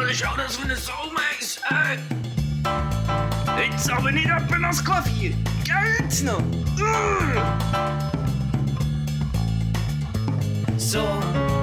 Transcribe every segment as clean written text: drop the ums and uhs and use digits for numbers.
ist alles wie eine Soumeis. Jetzt aber nicht etwa das Klavier. Geht's noch? So,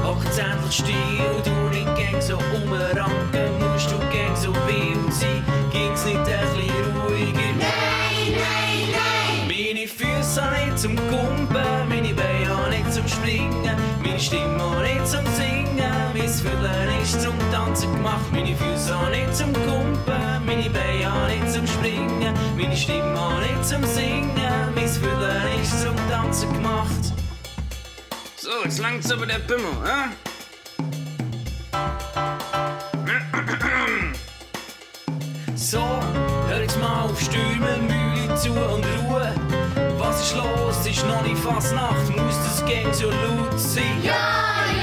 hockt's endlich still, du nicht gäng so umranken, musst du gäng so wild sein, ging's nicht ein bisschen ruhiger? Nein, nein, nein! Meine Füße haben nicht zum Kumpen, meine Beine haben nicht zum Springen, meine Stimme auch nicht zum Singen, mein Fühlen ist zum Tanzen gemacht. Meine Füße haben nicht zum Kumpen, meine Beine haben nicht zum Springen, meine Stimme auch nicht zum Singen, mein Fühlen ist zum Tanzen gemacht. So, jetzt langt's aber der Pimmel, hä? So, hör jetzt mal auf Stürmen, Mühle zu und Ruhe. Was ist los? Ist noch nicht Fasnacht, muss das Gang so laut sein? Ja,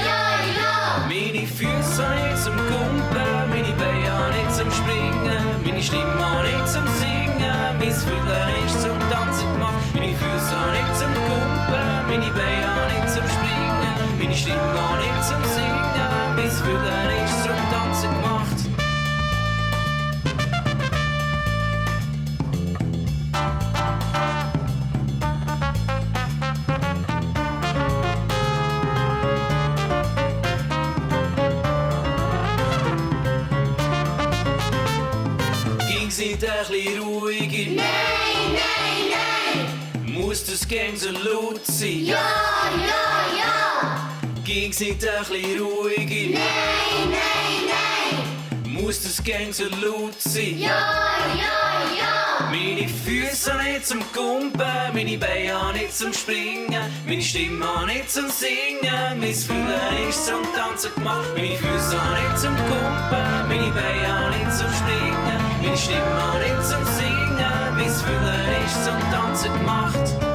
ja, ja! Meine Füße haben nicht zum Kumpen, meine Beine haben nicht zum Springen, meine Stimme haben nicht zum Singen, mein Fühlen ist zum Tanzen gemacht. Meine Füße haben nicht zum Kumpen, meine Beine haben nicht zum Springen, meine Stimme haben nicht zum Singen, mein Fühlen ist zum Tanzen gemacht. Nicht ein bisschen ruhiger? Nein, nein, nein! Muss das Gang so laut sein? Ja, ja, ja! Ging's nicht ein bisschen ruhiger? Nein, nein, nein! Muss das Gang so laut sein? Ja, ja, ja! Meine Füße haben nicht zum Kumpen, meine Beine haben nicht zum Springen, meine Stimme haben nicht zum Singen, mein Fühlen ist zum Tanzen gemacht. Meine Füße haben nicht zum Kumpen, meine Beine haben nicht zum Springen, meine Stimme haben nicht zum Singen, mein Fühlen ist zum Tanzen gemacht.